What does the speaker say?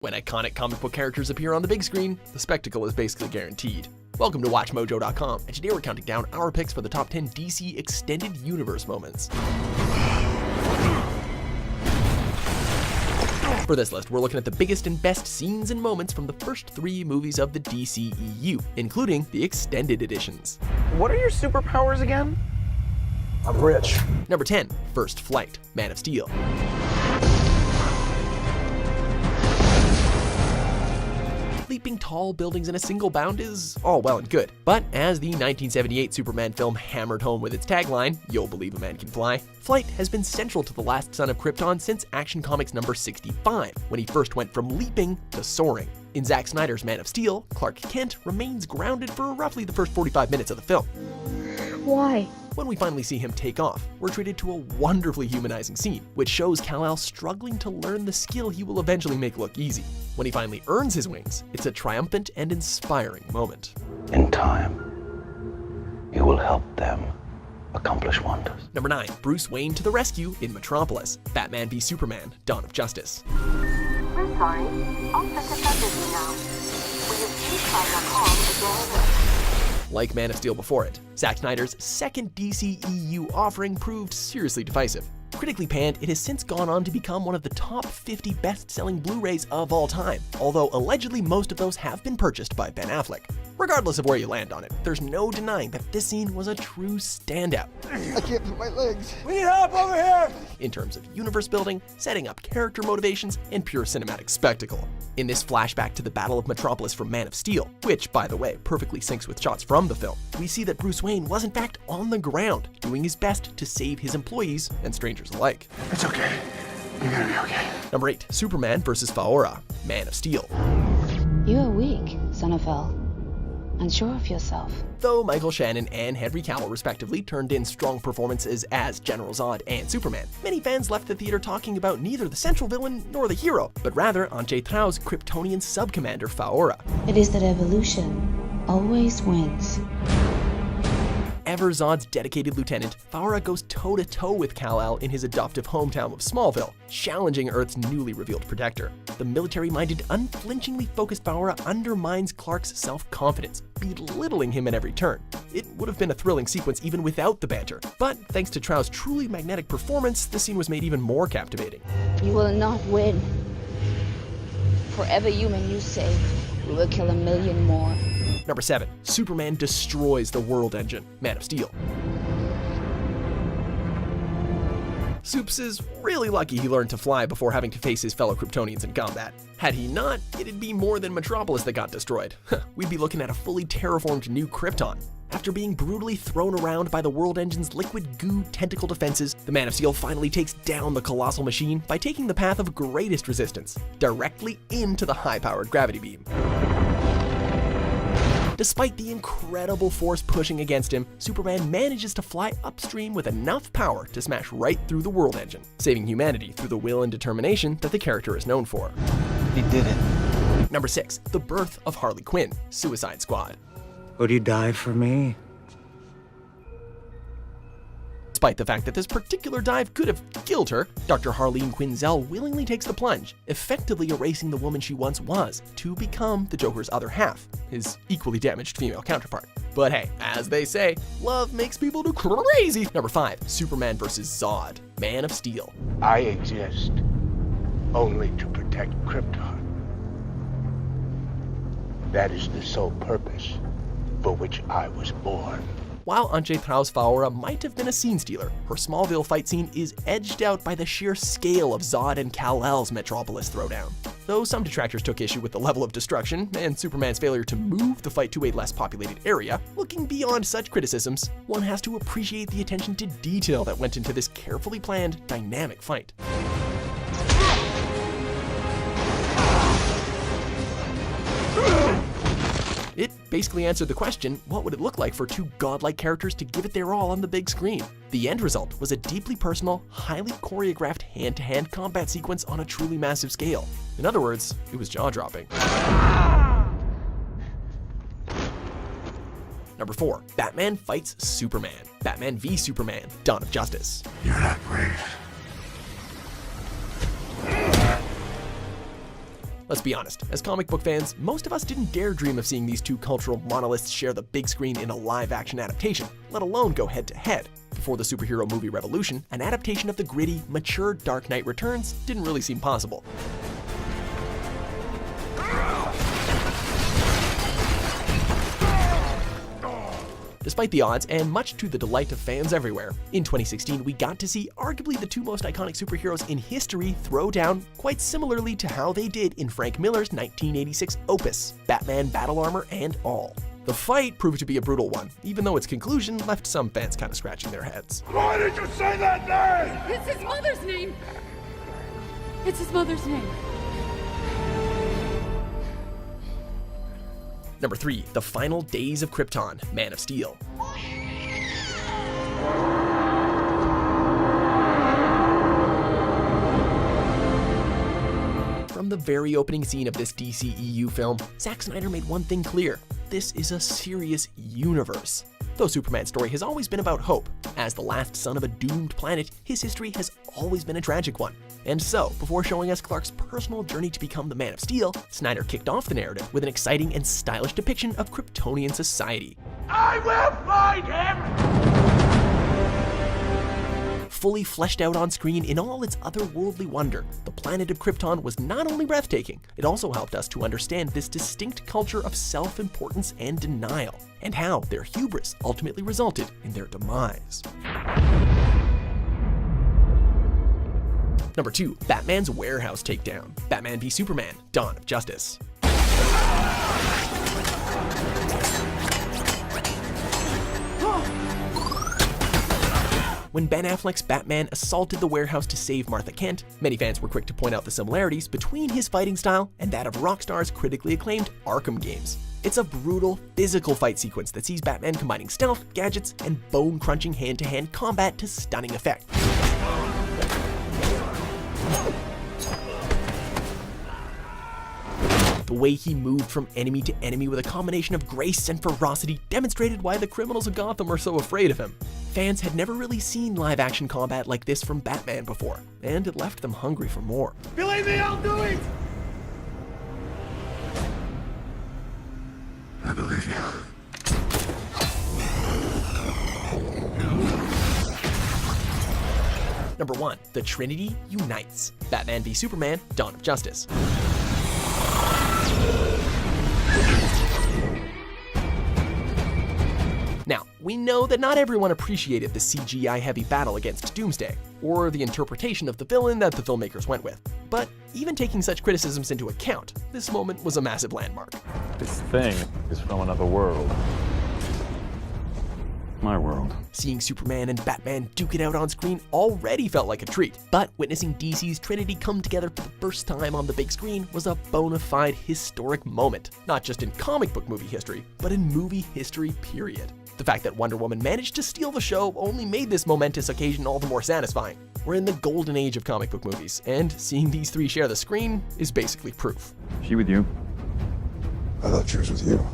When iconic comic book characters appear on the big screen, the spectacle is basically guaranteed. Welcome to WatchMojo.com, and today we're counting down our picks for the top 10 DC Extended Universe moments. For this list, we're looking at the biggest and best scenes and moments from the first 3 movies of the DCEU, including the extended editions. What are your superpowers again? I'm rich. Number 10, First Flight, Man of Steel. Leaping tall buildings in a single bound is all well and good, but as the 1978 Superman film hammered home with its tagline, "You'll believe a man can fly," flight has been central to the last son of Krypton since Action Comics number 65, when he first went from leaping to soaring. In Zack Snyder's Man of Steel, Clark Kent remains grounded for roughly the first 45 minutes of the film. Why? When we finally see him take off, we're treated to a wonderfully humanizing scene, which shows Kal-El struggling to learn the skill he will eventually make look easy. When he finally earns his wings, it's a triumphant and inspiring moment. In time, you will help them accomplish wonders. Number 9, Bruce Wayne to the rescue in Metropolis, Batman v Superman, Dawn of Justice. We're sorry. All systems are busy now. Will you please try your call again? Like Man of Steel before it, Zack Snyder's second DCEU offering proved seriously divisive. Critically panned, it has since gone on to become one of the top 50 best-selling Blu-rays of all time, although allegedly most of those have been purchased by Ben Affleck. Regardless of where you land on it, there's no denying that this scene was a true standout. I can't move my legs. We need help over here! In terms of universe building, setting up character motivations, and pure cinematic spectacle. In this flashback to the Battle of Metropolis from Man of Steel, which, by the way, perfectly syncs with shots from the film, we see that Bruce Wayne was in fact on the ground, doing his best to save his employees and strangers alike. It's okay. You're gonna be okay. Number 8, Superman vs. Faora, Man of Steel. You are weak, son of El. Unsure of yourself. Though Michael Shannon and Henry Cavill respectively turned in strong performances as General Zod and Superman, many fans left the theater talking about neither the central villain nor the hero, but rather Ante Trao's Kryptonian sub-commander Faora. It is that evolution always wins. Ever Zod's dedicated lieutenant, Faora goes toe-to-toe with Kal-El in his adoptive hometown of Smallville, challenging Earth's newly revealed protector. The military-minded, unflinchingly focused Faora undermines Clark's self-confidence, belittling him at every turn. It would have been a thrilling sequence even without the banter, but thanks to Trao's truly magnetic performance, the scene was made even more captivating. You will not win. For every human you save, we will kill 1,000,000 more. Number 7, Superman destroys the World Engine, Man of Steel. Supes is really lucky he learned to fly before having to face his fellow Kryptonians in combat. Had he not, it'd be more than Metropolis that got destroyed. We'd be looking at a fully terraformed new Krypton. After being brutally thrown around by the World Engine's liquid goo tentacle defenses, the Man of Steel finally takes down the colossal machine by taking the path of greatest resistance, directly into the high-powered gravity beam. Despite the incredible force pushing against him, Superman manages to fly upstream with enough power to smash right through the World Engine, saving humanity through the will and determination that the character is known for. He did it. Number 6, the birth of Harley Quinn, Suicide Squad. Would you die for me? Despite the fact that this particular dive could have killed her, Dr. Harleen Quinzel willingly takes the plunge, effectively erasing the woman she once was to become the Joker's other half, his equally damaged female counterpart. But hey, as they say, love makes people do crazy. Number 5, Superman vs. Zod, Man of Steel. I exist only to protect Krypton. That is the sole purpose for which I was born. While Ante Trao's Faora might have been a scene stealer, her Smallville fight scene is edged out by the sheer scale of Zod and Kal-El's Metropolis throwdown. Though some detractors took issue with the level of destruction and Superman's failure to move the fight to a less populated area, looking beyond such criticisms, one has to appreciate the attention to detail that went into this carefully planned, dynamic fight. It basically answered the question, what would it look like for 2 godlike characters to give it their all on the big screen? The end result was a deeply personal, highly choreographed hand-to-hand combat sequence on a truly massive scale. In other words, it was jaw-dropping. Number 4, Batman fights Superman, Batman v Superman, Dawn of Justice. You're not brave. Let's be honest, as comic book fans, most of us didn't dare dream of seeing these two cultural monoliths share the big screen in a live-action adaptation, let alone go head-to-head. Before the superhero movie revolution, an adaptation of the gritty, mature Dark Knight Returns didn't really seem possible. Despite the odds, and much to the delight of fans everywhere, in 2016 we got to see arguably the two most iconic superheroes in history throw down quite similarly to how they did in Frank Miller's 1986 opus, Batman Battle Armor and all. The fight proved to be a brutal one, even though its conclusion left some fans kind of scratching their heads. Why did you say that name? It's his mother's name! It's his mother's name. Number 3, The Final Days of Krypton, Man of Steel. From the very opening scene of this DCEU film, Zack Snyder made one thing clear: this is a serious universe. Though Superman's story has always been about hope, as the last son of a doomed planet, his history has always been a tragic one. And so, before showing us Clark's personal journey to become the Man of Steel, Snyder kicked off the narrative with an exciting and stylish depiction of Kryptonian society. I will find him! Fully fleshed out on screen in all its otherworldly wonder, the planet of Krypton was not only breathtaking, it also helped us to understand this distinct culture of self-importance and denial, and how their hubris ultimately resulted in their demise. Number 2, Batman's warehouse takedown, Batman v Superman, Dawn of Justice. When Ben Affleck's Batman assaulted the warehouse to save Martha Kent, many fans were quick to point out the similarities between his fighting style and that of Rockstar's critically acclaimed Arkham games. It's a brutal, physical fight sequence that sees Batman combining stealth, gadgets, and bone-crunching hand-to-hand combat to stunning effect. The way he moved from enemy to enemy with a combination of grace and ferocity demonstrated why the criminals of Gotham are so afraid of him. Fans had never really seen live-action combat like this from Batman before, and it left them hungry for more. Believe me, I'll do it! I believe you. Number 1, The Trinity Unites, Batman v Superman, Dawn of Justice. Now, we know that not everyone appreciated the CGI-heavy battle against Doomsday, or the interpretation of the villain that the filmmakers went with. But even taking such criticisms into account, this moment was a massive landmark. This thing is from another world. My world. Seeing Superman and Batman duke it out on screen already felt like a treat, but witnessing DC's Trinity come together for the first time on the big screen was a bona fide historic moment, not just in comic book movie history, but in movie history period. The fact that Wonder Woman managed to steal the show only made this momentous occasion all the more satisfying. We're in the golden age of comic book movies, and seeing these three share the screen is basically proof. She with you? I thought she was with you.